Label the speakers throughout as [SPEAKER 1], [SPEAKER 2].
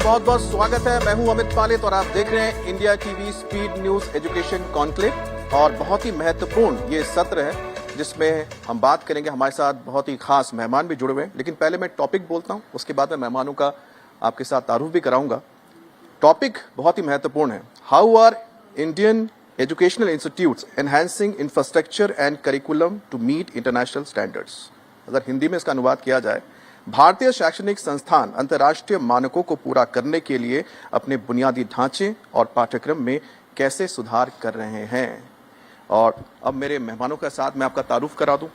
[SPEAKER 1] बहुत बहुत स्वागत है। मैं हूं अमित पालित और आप देख रहे हैं India TV speed news education conclave. और बहुत ही महत्वपूर्ण ये सत्र है जिसमें हम बात करेंगे। हमारे साथ बहुत ही खास मेहमान भी जुड़े हुए हैं, लेकिन पहले मैं टॉपिक बोलता हूं, उसके बाद मैं मेहमानों का आपके साथ तारुफ भी कराऊंगा। टॉपिक बहुत ही महत्वपूर्ण है, how are Indian educational institutes enhancing infrastructure and curriculum to meet international standards. अगर हिंदी में इसका अनुवाद किया जाए, भारतीय शैक्षणिक संस्थान अंतर्राष्ट्रीय मानकों को पूरा करने के लिए अपने बुनियादी ढांचे और पाठ्यक्रम में कैसे सुधार कर रहे हैं। और अब मेरे मेहमानों के साथ मैं आपका तारुफ करा दूं।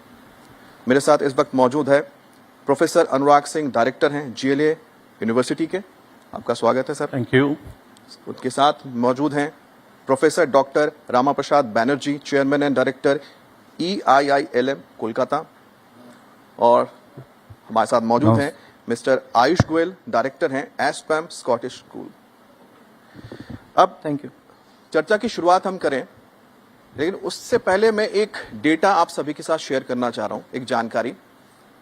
[SPEAKER 1] मेरे साथ इस वक्त मौजूद है प्रोफेसर अनुराग सिंह, डायरेक्टर हैं GLA यूनिवर्सिटी के। आपका स्वागत है सर।
[SPEAKER 2] Thank you.
[SPEAKER 1] उनके साथ मौजूद हैं professor doctor Rama Prasad Banerjee, chairman and director EIILM Kolkata. और हमारे साथ मौजूद हैं मिस्टर आयुष गोयल, डायरेक्टर हैं एस्पैम स्कॉटिश स्कूल। अब
[SPEAKER 2] थैंक यू।
[SPEAKER 1] चर्चा की शुरुआत हम करें, लेकिन उससे पहले मैं एक डेटा आप सभी के साथ शेयर करना चाह रहा हूं, एक जानकारी।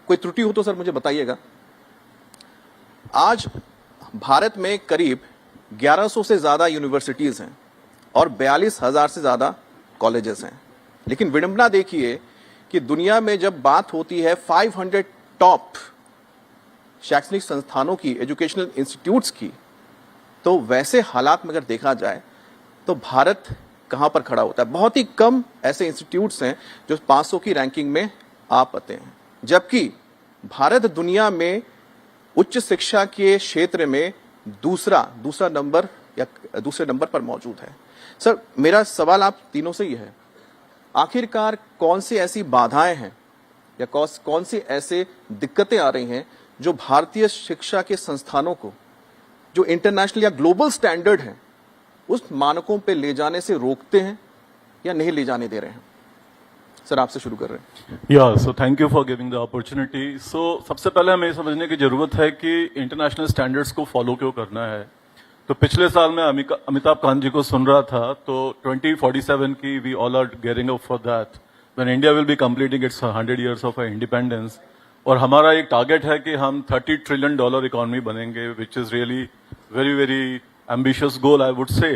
[SPEAKER 1] कोई त्रुटि हो तो सर मुझे बताइएगा। आज भारत में करीब 1100 से ज्यादा यूनिवर्सिटीज हैं और 42,000 से ज्यादा कॉलेजेस हैं। लेकिन विडंबना देखिए कि दुनिया में जब बात होती है 500 टॉप शैक्षणिक संस्थानों की, एजुकेशनल इंस्टीट्यूट्स की, तो वैसे हालात में अगर देखा जाए तो भारत कहां पर खड़ा होता है। बहुत ही कम ऐसे इंस्टीट्यूट्स हैं जो 500 की रैंकिंग में आ पाते हैं, जबकि भारत दुनिया में उच्च शिक्षा के क्षेत्र में दूसरा नंबर या दूसरे नंबर पर मौजूद है। सर, मेरा सवाल आप तीनों से ही है, आखिरकार कौन सी ऐसी बाधाएं हैं या कौन सी ऐसे दिक्कतें आ रही हैं जो भारतीय शिक्षा के संस्थानों को, जो इंटरनेशनल या ग्लोबल स्टैंडर्ड हैं, उस मानकों पे ले जाने से रोकते हैं या नहीं ले जाने दे रहे हैं। सर, आपसे शुरू कर रहे हैं।
[SPEAKER 2] या so thank you for giving the opportunity. So सबसे पहले हमें समझने की जरूरत है कि इंटरनेशनल स्टैंडर्ड्स को फॉलो क्यों करना है। तो पिछले साल मैं अमिताभ कांत जी को सुन रहा था, तो 2047 की we all are gearing up for that when India will be completing its 100 years of independence. और हमारा एक टारगेट है कि हम $30 trillion इकोनॉमी बनेंगे, विच is really very very ambitious goal I would say.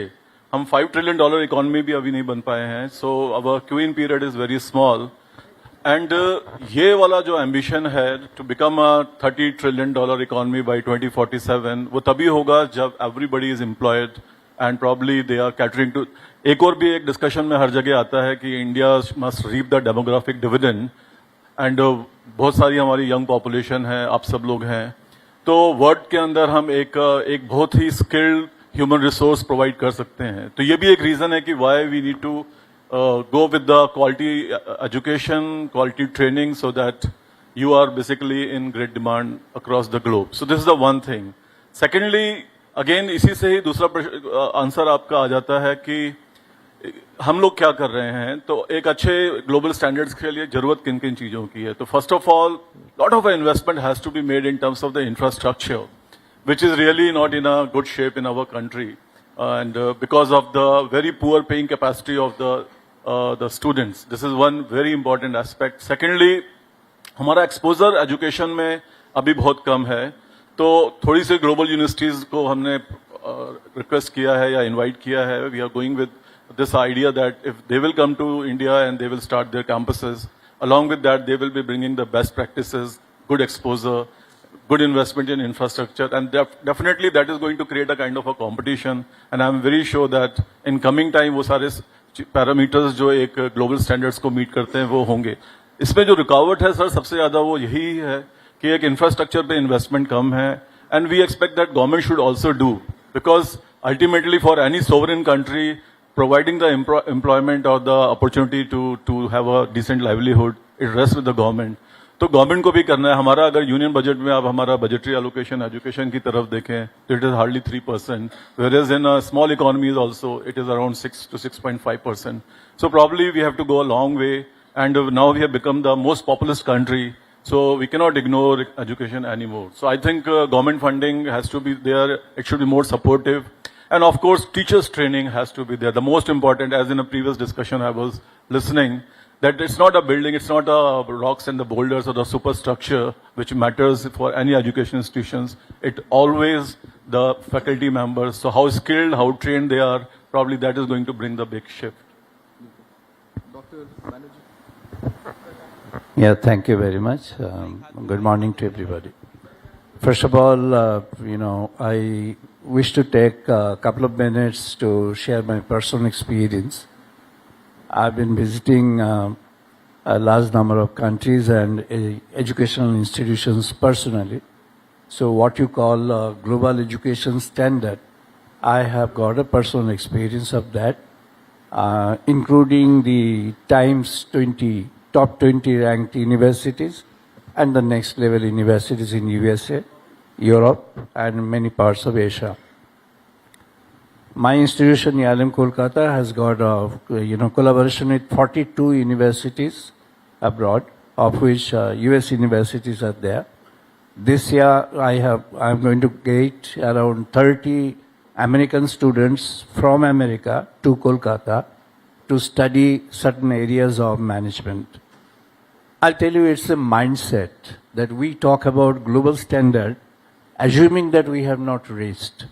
[SPEAKER 2] हम $5 trillion इकोनॉमी भी अभी नहीं बन पाए हैं, so our queen period is very small. And ये वाला जो एम्बिशन है to become a $30 trillion economy by 2047, वो तभी होगा जब everybody is employed and probably they are catering to. एक और भी एक डिस्कशन में हर जगह आता है कि India must reap the demographic dividend, and बहुत सारी हमारी यंग पॉपुलेशन है, आप सब लोग हैं, तो वर्ल्ड के अंदर हम एक बहुत ही स्किल्ड ह्यूमन रिसोर्स प्रोवाइड कर सकते हैं। तो ये भी एक रीजन है कि why we need to go with the quality education, quality training, so that you are basically in great demand across the globe. So this is the one thing. Secondly, again इसी से ही दूसरा answer आपका आ जाता है कि हम लोग क्या कर रहे हैं। तो एक अच्छे ग्लोबल स्टैंडर्ड्स के लिए जरूरत किन किन चीजों की है। तो first of all, lot of investment has to be made in terms of the infrastructure, which is really not in a good shape in our country, and because of the very poor paying capacity of the students. This is one very important aspect. Secondly, हमारा exposure education में अभी बहुत कम है, तो थोड़ी सी global universities को हमने request किया है या इनवाइट किया है। We are going with this idea that if they will come to India and they will start their campuses, along with that they will be bringing the best practices, good exposure, good investment in infrastructure, and definitely that is going to create a kind of a competition, and I am very sure that in coming time वो सारे parameters जो एक global standards को meet करते हैं वो होंगे। इसमें जो रुकावट है सर सबसे ज्यादा वो यही है कि एक इंफ्रास्ट्रक्चर पे इन्वेस्टमेंट कम है, and we expect that government should also do, because ultimately for any sovereign country providing the employment or the opportunity to have a decent livelihood, it rests with the government. तो government को भी करना है। हमारा अगर union budget में आप हमारा बजटरी एलोकेशन एजुकेशन की तरफ देखें तो it is hardly 3%, whereas in small economies also it is around 6 to 6.5%. So probably we have to go a long way, and now we have become the most populous country, so we cannot ignore education anymore. So I think government funding has to be there, it should be more supportive. And of course, teachers training has to be there. The most important, as in a previous discussion I was listening, that it's not a building, it's not the rocks and the boulders or the superstructure which matters for any education institutions. It always the faculty members. So how skilled, how trained they are, probably that is going to bring the big shift.
[SPEAKER 1] Dr. Banerjee.
[SPEAKER 3] Yeah, thank you very much. Good morning to everybody. First of all, I wish to take a couple of minutes to share my personal experience. I've been visiting a large number of countries and educational institutions personally. So what you call global education standard, I have got a personal experience of that, including the Times 20 top 20 ranked universities and the next level universities in USA, Europe, and many parts of Asia. My institution, IIM Kolkata, has got a collaboration with 42 universities abroad, of which US universities are there. This year, I'm going to get around 30 American students from America to Kolkata to study certain areas of management. I'll tell you, it's a mindset that we talk about global standard, assuming that we have not reached.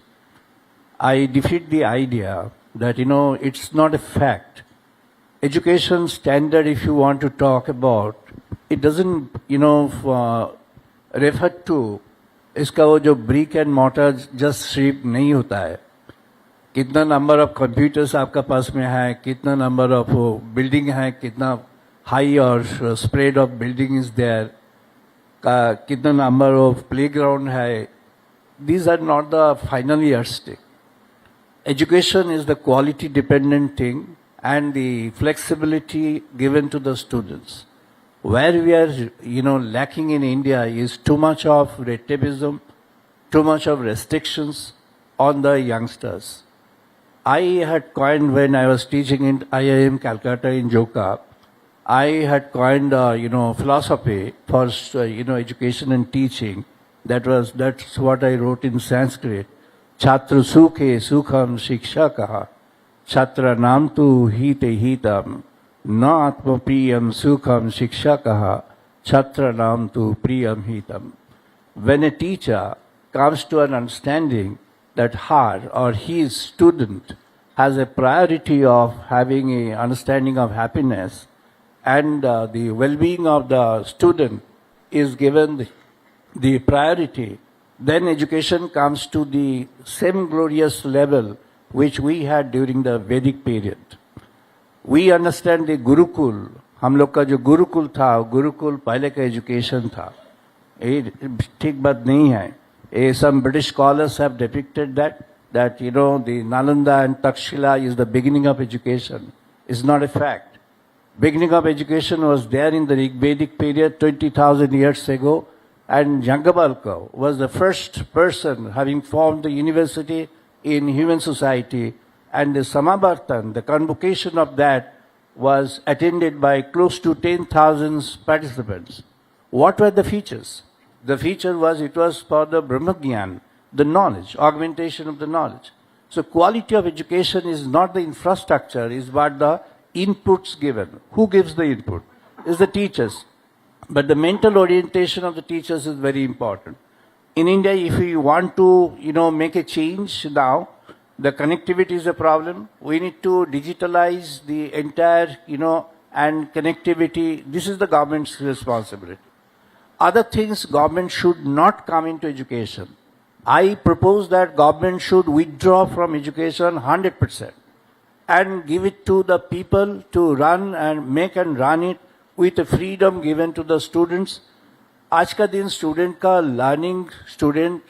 [SPEAKER 3] I defeat the idea that, it's not a fact. Education standard, if you want to talk about, it doesn't, refer to इसका वो जो brick and mortar just shape नहीं होता है. कितना number of computers आपका पास में है, कितना number of building है, कितना high or spread of building is there, कितना number of playground है. These are not the final yardstick. Education is the quality dependent thing and the flexibility given to the students. Where we are, lacking in India is too much of red tapeism, too much of restrictions on the youngsters. I had coined, when I was teaching in IIM Calcutta in Joka, I had coined, philosophy for, education and teaching. That's what I wrote in Sanskrit. Chhatra sukhe sukham shiksha kaha. Chhatra nam tu hite hitam. Na atma priyam sukham shiksha kaha. Chhatra nam tu priyam hitam. When a teacher comes to an understanding that her or his student has a priority of having an understanding of happiness, and the well-being of the student is given the priority, then education comes to the same glorious level which we had during the Vedic period. We understand the Gurukul, हम लोग का जो गुरुकुल था, गुरुकुल पहले का education था, ये ठीक बात नहीं है. Some British scholars have depicted that the Nalanda and Takshila is the beginning of education. It's not a fact. Beginning of education was there in the Vedic period 20,000 years ago, and Yangabalka was the first person having formed the university in human society, and the Samavartan, the convocation of that, was attended by close to 10,000 participants. What were the features? The feature was, it was for the Brahmagyan, the knowledge, augmentation of the knowledge. So quality of education is not the infrastructure, is what the inputs given. Who gives the input? Is the teachers. But the mental orientation of the teachers is very important. In India, if we want to, make a change now, the connectivity is a problem. We need to digitalize the entire, and connectivity. This is the government's responsibility. Other things government should not come into education. I propose that government should withdraw from education 100%. And give it to the people to run and make and run it with the freedom given to the students. आज का दिन student का learning, student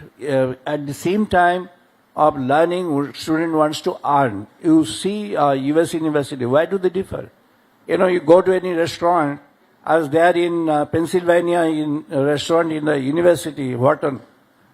[SPEAKER 3] at the same time of learning, student wants to earn. You see US university, why do they differ? You go to any restaurant. I was there in Pennsylvania in a restaurant in the university, Wharton.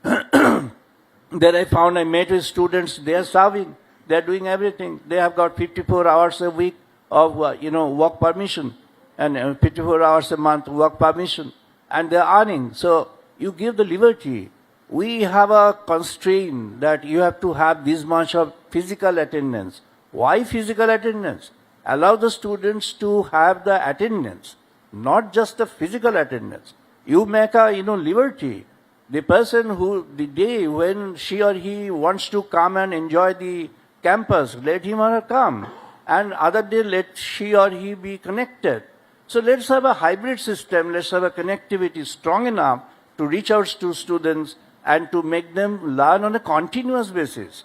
[SPEAKER 3] There I met with students, they are serving. They're doing everything. They have got 54 hours a week of, work permission, and 54 hours a month work permission, and they're earning. So you give the liberty. We have a constraint that you have to have this much of physical attendance. Why physical attendance? allow the students to have the attendance, not just the physical attendance. You make a, liberty. The person who, the day when she or he wants to come and enjoy the campus, let him or her come. And other day, let she or he be connected. So let's have a hybrid system. Let's have a connectivity strong enough to reach out to students and to make them learn on a continuous basis.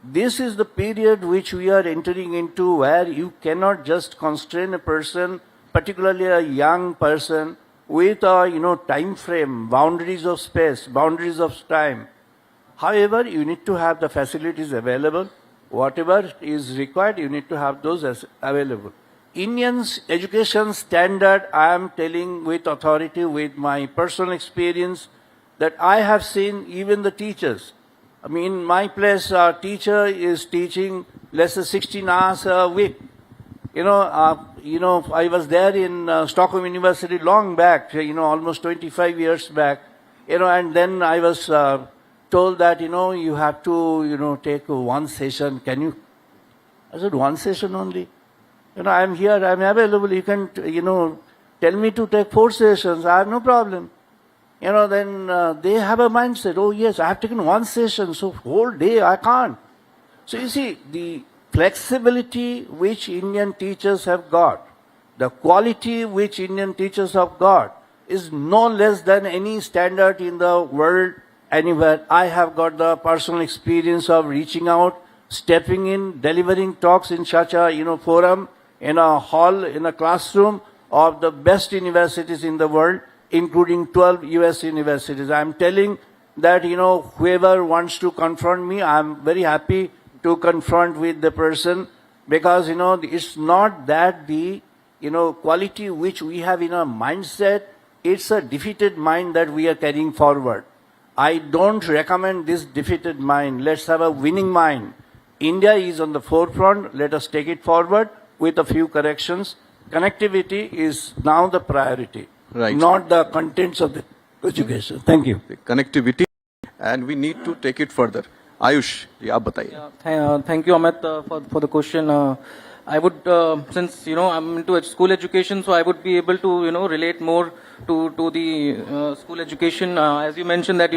[SPEAKER 3] This is the period which we are entering into, where you cannot just constrain a person, particularly a young person, with a, time frame, boundaries of space, boundaries of time. However, you need to have the facilities available. Whatever is required, you need to have those available. Indians' education standard, I am telling with authority, with my personal experience, that I have seen even the teachers. I mean, my place, our teacher is teaching less than 16 hours a week. I was there in Stockholm University long back, almost 25 years back, and then I was told that, you have to, take one session. Can you? I said, one session only? I'm here, I'm available. You can, tell me to take 4 sessions. I have no problem. Then they have a mindset, oh yes, I have taken 1 session, so whole day I can't. So you see, the flexibility which Indian teachers have got, the quality which Indian teachers have got, is no less than any standard in the world anywhere. I have got the personal experience of reaching out, stepping in, delivering talks in such a forum, in a hall, in a classroom of the best universities in the world, including 12 US universities. I'm telling that, whoever wants to confront me, I'm very happy to confront with the person, because, it's not that the, quality which we have in our mindset, it's a defeated mind that we are carrying forward. I don't recommend this defeated mind. Let's have a winning mind. India is on the forefront. Let us take it forward with a few corrections. Connectivity is now the priority,
[SPEAKER 1] Right.
[SPEAKER 3] not the contents of the education. Thank you.
[SPEAKER 1] The connectivity, and we need to take it further. Ayush, ये आप बताइए.
[SPEAKER 4] Thank you, Amit, for the question. I would, since I'm into school education, so I would be able to relate more to the school education. As you mentioned that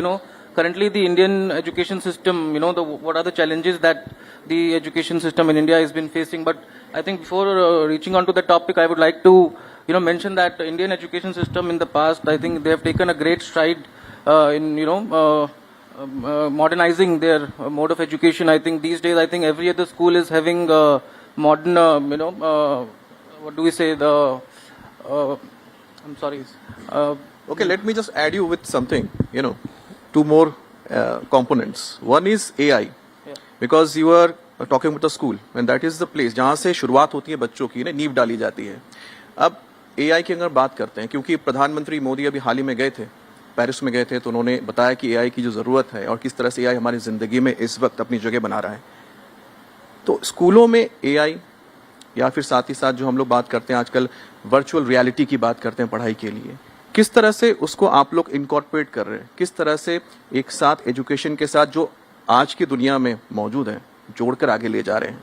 [SPEAKER 4] currently the Indian education system, what are the challenges that the education system in India has been facing. But I think before reaching on to the topic, I would like to mention that the Indian education system in the past, I think they have taken a great stride in modernizing their mode of education. I think these days, I think every other school is having modern, what do we say, I'm sorry.
[SPEAKER 1] Okay, let me just add you with something, 2 more components. One is AI, because you are talking about the school, and that is the place जहाँ से शुरुआत होती है बच्चों की, नींव डाली जाती है. अब AI की अगर बात करते हैं, क्योंकि प्रधानमंत्री मोदी अभी हाल ही में गए थे, पेरिस में गए थे, तो उन्होंने बताया कि AI की जो ज़रूरत है और किस तरह से AI हमारी ज़िंदगी में इस वक्त अपनी जगह बना रहा है. तो स्कूलों में AI, या फिर साथ ही साथ जो हम लोग बात करते हैं आजकल वर्चुअल रियलिटी की बात करते हैं पढ़ाई के लिए, किस तरह से उसको आप लोग इनकॉर्पोरेट कर रहे हैं, किस तरह से एक साथ एजुकेशन के साथ जो आज की दुनिया में मौजूद है जोड़कर आगे ले जा रहे हैं?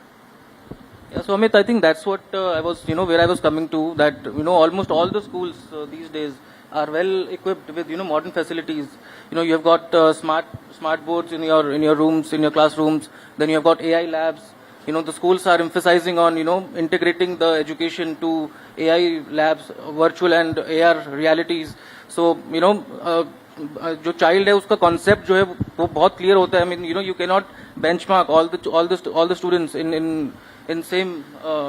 [SPEAKER 4] Yeah, so Amit, I think that's what I was, where I was coming to, that, almost all the schools these days are well equipped with, modern facilities. You have got smart boards in your rooms, in your classrooms. Then you have got AI labs. The schools are emphasizing on, integrating the education to AI labs, virtual and AR realities. So, जो child है उसका concept जो है वो बहुत clear होता है. I mean, you cannot benchmark all the students in same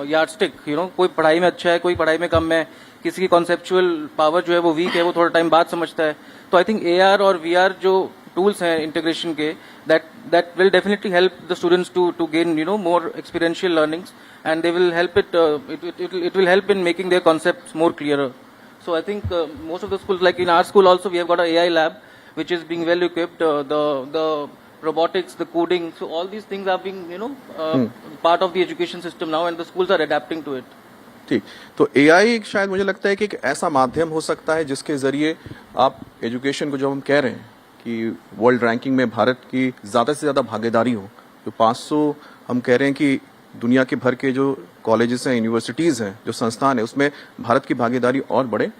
[SPEAKER 4] yardstick. कोई पढ़ाई में अच्छा है, कोई पढ़ाई में कम है, किसी की conceptual power जो है वो weak है, वो थोड़ा time बाद समझता है. तो I think AR और VR जो tools हैं integration के, that will definitely help the students to gain more experiential learnings, and they will help it will help in making their concepts more clearer. So I think most of the schools, like in our school also, we have got an AI lab which is being well equipped. The robotics, the coding, so all these things are being part of the education system now, and the schools are adapting to it.
[SPEAKER 1] ठीक, तो AI शायद मुझे लगता है कि एक ऐसा माध्यम हो सकता है जिसके जरिए आप एजुकेशन को, जो हम कह रहे हैं कि वर्ल्ड रैंकिंग में भारत की ज्यादा से ज्यादा भागीदारी हो, जो 500 हम कह रहे हैं कि दुनिया के भर के जो कॉलेजेस हैं, यूनिवर्सिटीज़ हैं, जो संस्थान है, उसमें भारत की भागीदारी और बढ़े।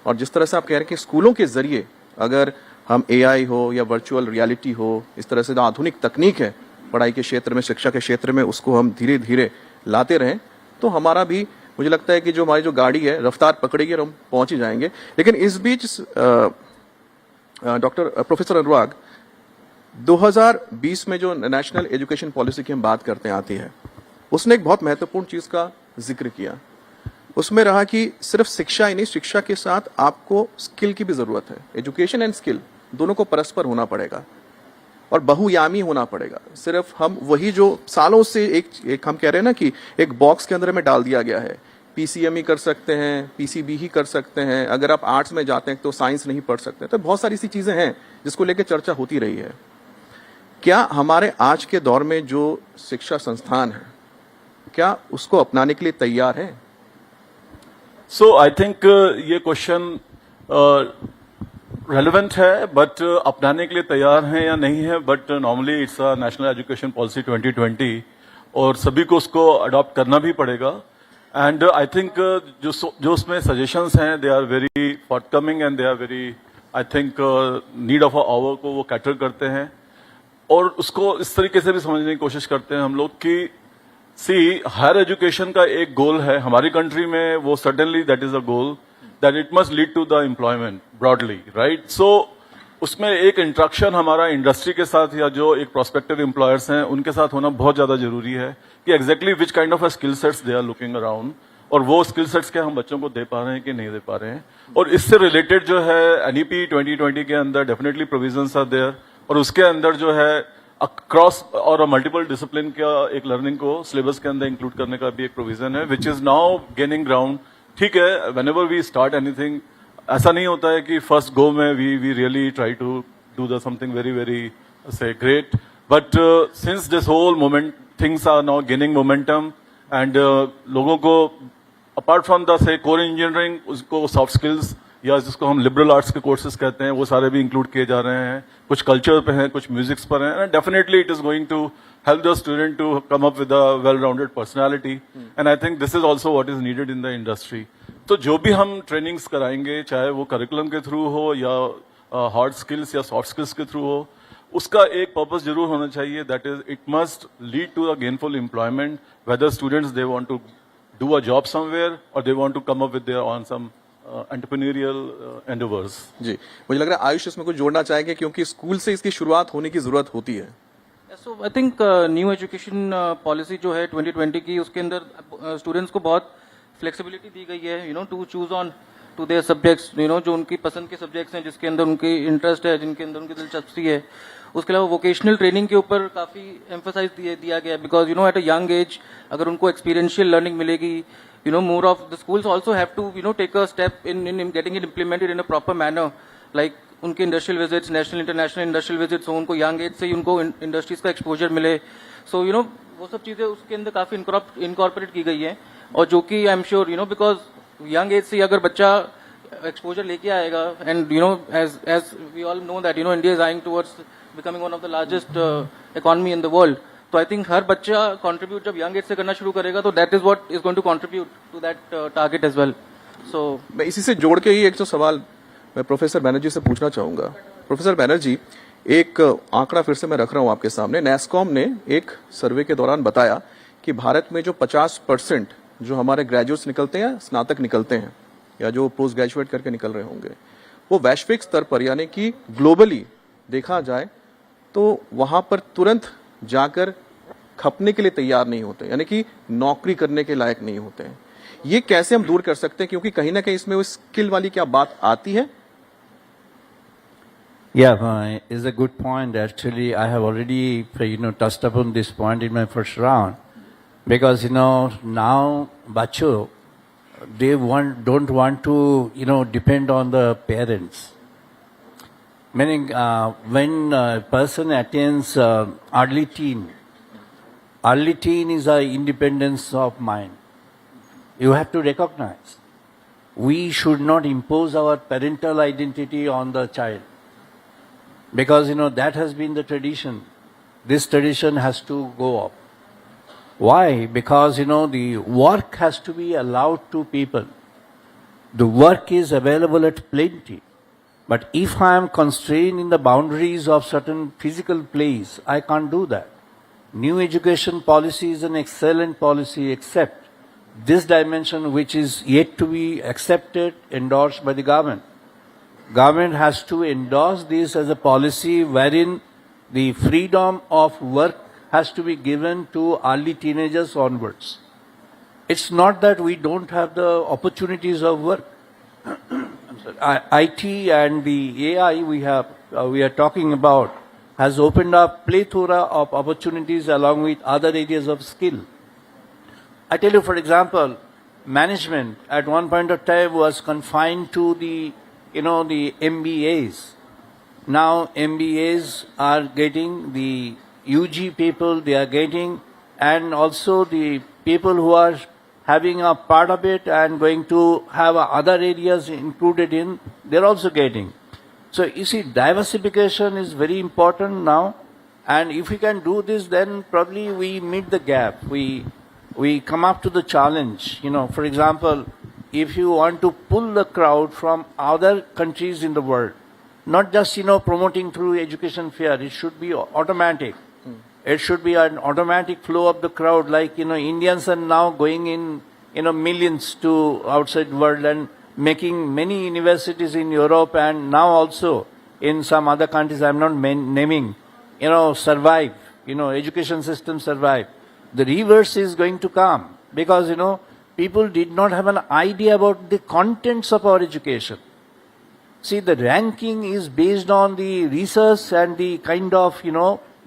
[SPEAKER 1] और जिस तरह से आप कह रहे हैं कि स्कूलों के जरिए अगर हम AI हो या वर्चुअल रियलिटी हो, इस तरह से जो आधुनिक तकनीक है पढ़ाई के क्षेत्र में, शिक्षा के क्षेत्र में, उसको हम धीरे धीरे लाते रहें, तो हमारा भी, मुझे लगता है कि जो हमारी जो गाड़ी है रफ्तार पकड़ेगी और हम पहुंच ही जाएंगे। लेकिन इस बीच प्रोफेसर अनुराग, 2020 में जो नेशनल एजुकेशन पॉलिसी की हम बात करते आती है, उसने एक बहुत महत्वपूर्ण चीज का जिक्र किया। उसमें रहा कि सिर्फ शिक्षा ही नहीं, शिक्षा के साथ आपको स्किल की भी जरूरत है। एजुकेशन एंड स्किल दोनों को परस्पर होना पड़ेगा और बहुयामी होना पड़ेगा। सिर्फ हम वही जो सालों से एक हम कह रहे हैं ना कि एक बॉक्स के अंदर में डाल दिया गया है, PCM ही कर सकते हैं, PCB ही कर सकते हैं, अगर आप आर्ट्स में जाते हैं तो साइंस नहीं पढ़ सकते। तो बहुत सारी सी चीजें हैं जिसको लेकर चर्चा होती रही है। क्या हमारे आज के दौर में जो शिक्षा संस्थान है, क्या उसको अपनाने के लिए तैयार है?
[SPEAKER 2] सो आई थिंक ये क्वेश्चन रेलेवेंट है, बट अपनाने के लिए तैयार हैं या नहीं है, but normally it's a national education policy 2020 और सभी को उसको अडॉप्ट करना भी पड़ेगा। एंड आई थिंक जो उसमें सजेशंस हैं, they are very forthcoming and they are very, I think need of a hour को वो कैटर करते हैं। और उसको इस तरीके से भी समझने की कोशिश करते हैं हम लोग कि हायर एजुकेशन का एक गोल है हमारी कंट्री में, वो certainly that is a goal that it must lead to the employment broadly, right. So उसमें एक इंट्रैक्शन हमारा इंडस्ट्री के साथ या जो एक प्रोस्पेक्टिव एम्प्लॉयर्स हैं उनके साथ होना बहुत ज्यादा जरूरी है कि exactly which kind of a skill sets they are looking around, और वो स्किल सेट्स के हम बच्चों को दे पा रहे हैं कि नहीं दे पा रहे हैं। और इससे रिलेटेड जो है NEP 2020 के अंदर डेफिनेटली प्रोविजंस आर देयर, और उसके अंदर जो है अक्रॉस और मल्टीपल डिसिप्लिन का एक लर्निंग को सिलेबस के अंदर इंक्लूड करने का भी एक प्रोविजन है, which is now gaining ground. ठीक है, व्हेनेवर वी स्टार्ट एनीथिंग, ऐसा नहीं होता है कि फर्स्ट गो में we really try to do the something very very say great, but since this whole moment things are now gaining momentum and लोगों को apart from the say core engineering, उसको soft skills या जिसको हम liberal arts के courses कहते हैं, वो सारे भी इंक्लूड किए जा रहे हैं। कुछ कल्चर पे हैं, कुछ म्यूजिक्स पर हैं, and definitely it is going to help the student to come up with a well rounded personality, and I think this is also what is needed in the industry. तो जो भी हम trainings कराएंगे, चाहे वो curriculum के through हो या हार्ड स्किल्स या सॉफ्ट स्किल्स के थ्रू हो, उसका एक पर्पस जरूर होना चाहिए, that is it must lead to a gainful employment, whether students they want to do a job somewhere और they want to come up with their own some entrepreneurial endeavours.
[SPEAKER 1] जी, मुझे लग रहा है आयुष इसमें कुछ जोड़ना चाहेंगे, क्योंकि स्कूल से इसकी शुरुआत होने की जरूरत होती है।
[SPEAKER 4] So I think new education policy जो है 2020 की, उसके अंदर स्टूडेंट्स को बहुत फ्लेक्सिबिलिटी दी गई है, to choose on to their subjects, जो उनकी पसंद के सब्जेक्ट्स हैं, जिसके अंदर उनकी इंटरेस्ट है, जिनके अंदर उनकी दिलचस्पी है। उसके अलावा वोकेशनल ट्रेनिंग के ऊपर काफी एम्फेसाइज दिया गया, because at a young age अगर उनको एक्सपीरियंशियल लर्निंग मिलेगी, more of the schools also have to take a step in getting it implemented in a proper manner, like उनके industrial visits, national international industrial visits हो, उनको young age से ही उनको industries का exposure मिले। सो वो सब चीजें उसके अंदर काफी इनकॉर्पोरेट की गई है, और जो कि I am sure because young age से अगर बच्चा एक्सपोजर लेके आएगा, and as we all know that India is eyeing towards becoming one of the largest economy in the world. तो आई थिंक हर बच्चा कंट्रीब्यूट जब यंग एज से करना शुरू करेगा, तो that is what is going to contribute to that target as well. So
[SPEAKER 1] मैं इसी से जोड़ के ही एक जो सवाल मैं प्रोफेसर बैनर्जी से पूछना चाहूंगा। प्रोफेसर बैनर्जी, एक आंकड़ा फिर से मैं रख रहा हूं आपके सामने। NASSCOM ने एक सर्वे के दौरान बताया कि भारत में जो 50% जो हमारे ग्रेजुएट्स निकलते हैं, स्नातक निकलते हैं, या जो पोस्ट ग्रेजुएट करके निकल रहे होंगे, वो वैश्विक स्तर पर यानी कि ग्लोबली देखा जाए तो वहां पर तुरंत जाकर खपने के लिए तैयार नहीं होते, यानी कि नौकरी करने के लायक नहीं होते हैं। ये कैसे हम दूर कर सकते हैं, क्योंकि कहीं ना कहीं इसमें वो स्किल वाली क्या बात आती है?
[SPEAKER 3] Yeah, is a good point. Actually, I have already, touched upon this point in my first round, because now bacho they don't want to depend on the parents. Meaning, when a person attains early teen is a independence of mind. You have to recognize we should not impose our parental identity on the child, because that has been the tradition. This tradition has to go up. Why? Because, the work has to be allowed to people. The work is available at plenty. But if I am constrained in the boundaries of certain physical place, I can't do that. New education policy is an excellent policy, except this dimension which is yet to be accepted, endorsed by the government. Government has to endorse this as a policy wherein the freedom of work has to be given to early teenagers onwards. It's not that we don't have the opportunities of work. I'm sorry. IT and the AI we are talking about has opened up plethora of opportunities along with other areas of skill. I tell you, for example, management at one point of time was confined to the MBAs. Now MBAs are getting, the UG people they are getting, and also the people who are having a part of it and going to have other areas included in, they're also getting. So you see, diversification is very important now, and if we can do this, then probably we meet the gap. We come up to the challenge. For example, if you want to pull the crowd from other countries in the world, not just promoting through education fair, it should be automatic. It should be an automatic flow of the crowd, like Indians are now going in millions to outside world and making many universities in Europe and now also in some other countries I'm not naming, survive, education system survive. The reverse is going to come because, people did not have an idea about the contents of our education. See, the ranking is based on the research and the kind of,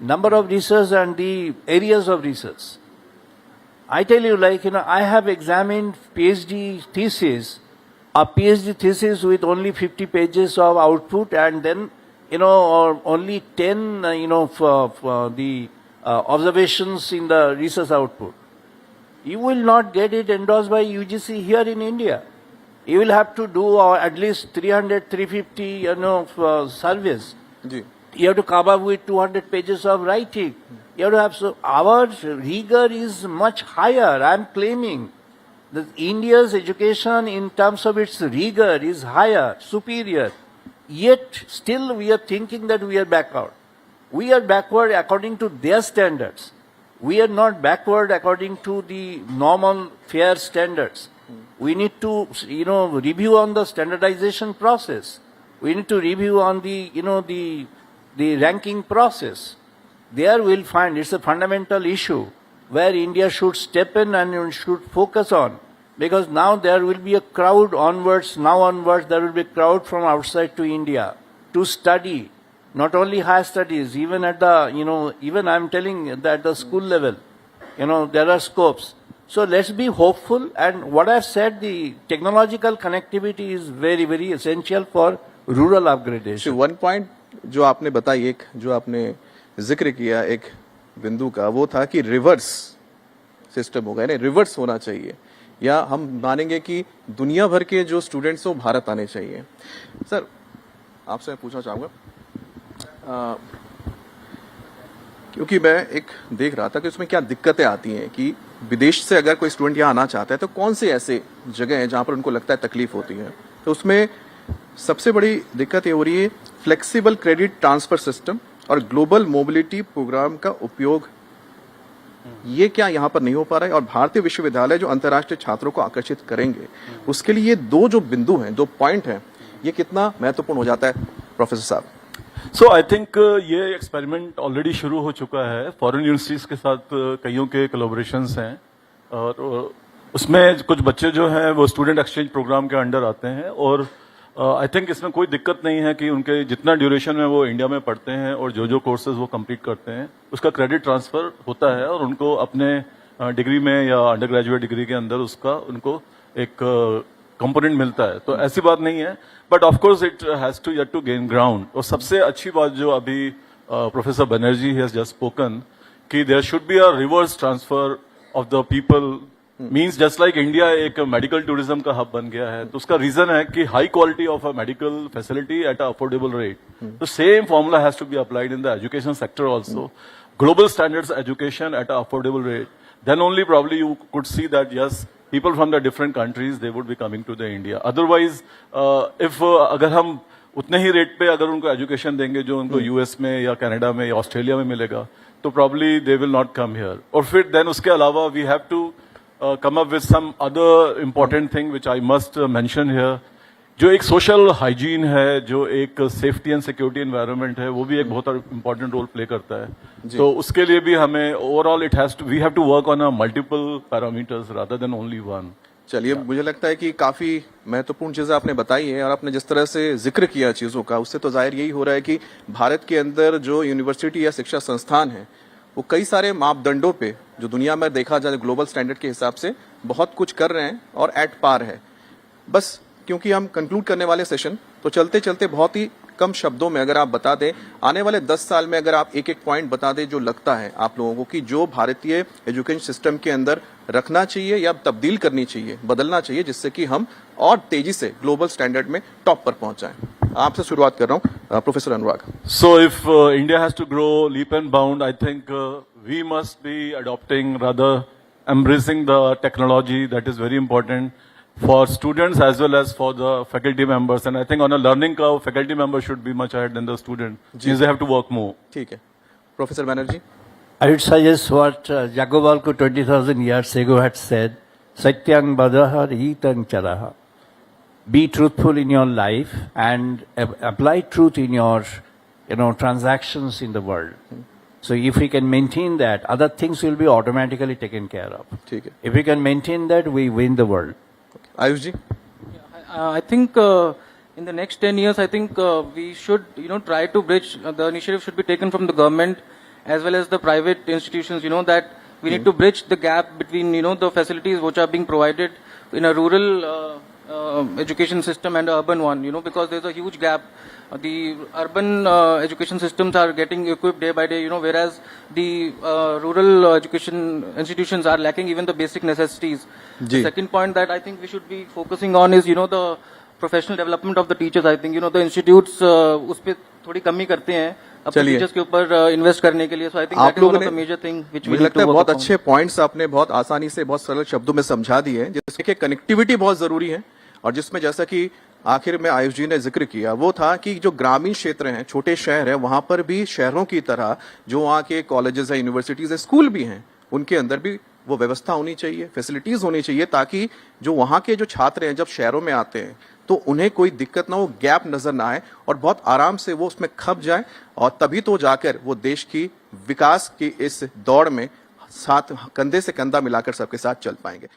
[SPEAKER 3] number of research and the areas of research. I tell you, I have examined PhD thesis, a PhD thesis with only 50 pages of output and then, or only 10, for the observations in the research output. You will not get it endorsed by UGC here in India. You will have to do at least 300, 350, surveys.
[SPEAKER 1] जी.
[SPEAKER 3] You have to come up with 200 pages of writing. You have to have, so our rigor is much higher. I am claiming that India's education in terms of its rigor is higher, superior. Yet still we are thinking that we are backward. We are backward according to their standards. We are not backward according to the normal fair standards. We need to, review on the standardization process. We need to review on the, the ranking process. There we'll find it's a fundamental issue where India should step in and should focus on. Because now there will be a crowd onwards, there will be a crowd from outside to India to study. Not only higher studies, even at the, even I'm telling that at the school level, there are scopes. So let's be hopeful, and what I've said, the technological connectivity is very, very essential for rural upgradation.
[SPEAKER 1] One point जो आपने बताई, एक जो आपने जिक्र किया एक बिंदु का, वो था कि रिवर्स सिस्टम होगा, यानी रिवर्स होना चाहिए, या हम मानेंगे कि दुनिया भर के जो स्टूडेंट्स हैं वो भारत आने चाहिए। सर, आपसे मैं पूछना चाहूंगा, क्योंकि मैं एक देख रहा था कि उसमें क्या दिक्कतें आती हैं कि विदेश से अगर कोई स्टूडेंट यहाँ आना चाहता है तो कौन से ऐसे जगह हैं जहां पर उनको लगता है तकलीफ होती है। तो उसमें सबसे बड़ी दिक्कत ये हो रही है फ्लेक्सिबल क्रेडिट ट्रांसफर सिस्टम और ग्लोबल मोबिलिटी प्रोग्राम का उपयोग, ये क्या यहाँ पर नहीं हो पा रहा है। और भारतीय विश्वविद्यालय जो अंतर्राष्ट्रीय छात्रों को आकर्षित करेंगे, उसके लिए ये दो जो बिंदु हैं, दो पॉइंट हैं, ये कितना महत्वपूर्ण हो जाता है प्रोफेसर साहब।
[SPEAKER 2] सो आई थिंक ये एक्सपेरिमेंट ऑलरेडी शुरू हो चुका है। फॉरेन यूनिवर्सिटीज के साथ कईयों के कोलैबोरेशंस हैं और उसमें कुछ बच्चे जो हैं वो स्टूडेंट एक्सचेंज प्रोग्राम के अंडर आते हैं और आई थिंक इसमें कोई दिक्कत नहीं है कि उनके जितना ड्यूरेशन में वो इंडिया में पढ़ते हैं और जो कोर्सेज वो कंप्लीट करते हैं उसका क्रेडिट ट्रांसफर होता है और उनको अपने डिग्री में या अंडर ग्रेजुएट डिग्री के अंदर उसका उनको एक कंपोनेंट मिलता है। तो ऐसी बात नहीं है, but of course it has to yet to gain ground. और सबसे अच्छी बात जो अभी professor Banerjee has just spoken कि there should be a reverse transfer of the people, means just like India एक मेडिकल टूरिज्म का हब बन गया है, तो उसका रीजन है कि high quality of a medical facility at a affordable rate. तो same formula has to be applied in the education sector also, global standards education at a affordable rate. then only probably you could see that yes, people from the different countries they would be coming to the India. Otherwise, if अगर हम उतने ही rate पे अगर उनको education देंगे जो उनको US में या कनाडा में या ऑस्ट्रेलिया में मिलेगा, तो probably they will not come here. और फिर देन उसके अलावा we have to come up with some other important thing which I must mention here. जो एक सोशल हाइजीन है, जो एक सेफ्टी एंड सिक्योरिटी एनवायरनमेंट है, वो भी एक बहुत इंपॉर्टेंट रोल प्ले करता है. तो उसके लिए भी हमें overall we have to work on a multiple parameters rather than only one.
[SPEAKER 1] चलिए, मुझे लगता है कि काफी महत्वपूर्ण चीजें आपने बताई है और आपने जिस तरह से जिक्र किया चीजों का, उससे तो जाहिर यही हो रहा है कि भारत के अंदर जो यूनिवर्सिटी या शिक्षा संस्थान है वो कई सारे मापदंडों पे, जो दुनिया में देखा जाए ग्लोबल स्टैंडर्ड के हिसाब से, बहुत कुछ कर रहे हैं और एट पार है. बस क्योंकि हम कंक्लूड करने वाले सेशन, तो चलते चलते बहुत ही कम शब्दों में अगर आप बता दें, आने वाले 10 साल में अगर आप एक एक पॉइंट बता दें जो लगता है आप लोगों को कि जो भारतीय एजुकेशन सिस्टम के अंदर रखना चाहिए या तब्दील करनी चाहिए, बदलना चाहिए, जिससे कि हम और तेजी से ग्लोबल स्टैंडर्ड में टॉप पर पहुंच जाएं. आपसे शुरुआत कर रहा हूं, professor Anurag.
[SPEAKER 2] So if India has to grow leap and bound, I think we must be adopting, rather embracing the technology. That is very important for students as well as for the faculty members. And I think on a learning curve, faculty members should be much ahead than the student. Means they have to work more.
[SPEAKER 1] ठीक है, professor Banerjee.
[SPEAKER 3] I would suggest what Jagovalko 20,000 years ago had said, Satyang Badaha Hitang Charaha. Be truthful in your life and apply truth in your, transactions in the world. So if we can maintain that, other things will be automatically taken care of.
[SPEAKER 1] ठीक है.
[SPEAKER 3] If we can maintain that, we win the world.
[SPEAKER 1] Ayush ji.
[SPEAKER 4] I think in the next 10 years, I think we should, try to bridge. The initiative should be taken from the government as well as the private institutions. That we need to bridge the gap between, the facilities which are being provided in a rural education system and an urban one. Because there's a huge gap. The urban education systems are getting equipped day by day. Whereas the rural education institutions are lacking even the basic necessities. The second point that I think we should be focusing on is, the professional development of the teachers. I think, the institutes उस पे थोड़ी कमी करते हैं अपने teachers के ऊपर invest करने के लिए. So I think that is one of the major thing which we need to work upon.
[SPEAKER 1] बहुत अच्छे पॉइंट्स आपने बहुत आसानी से बहुत सरल शब्दों में समझा दिए हैं, जिसके कनेक्टिविटी बहुत जरूरी है. और जिसमें जैसा कि आखिर में आयुष जी ने जिक्र किया, वो था कि जो ग्रामीण क्षेत्र हैं, छोटे शहर हैं, वहां पर भी शहरों की तरह जो वहां के कॉलेजेस है, यूनिवर्सिटीज है, स्कूल भी हैं, उनके अंदर भी वो व्यवस्था होनी चाहिए, फैसिलिटीज होनी चाहिए, ताकि जो वहां के जो छात्र हैं जब शहरों में आते हैं तो उन्हें कोई दिक्कत ना हो, गैप नजर ना आए और बहुत आराम से वो उसमें खप जाए. और तभी तो जाकर वो देश की विकास की इस दौड़ में साथ कंधे से कंधा मिलाकर सबके साथ चल पाएंगे.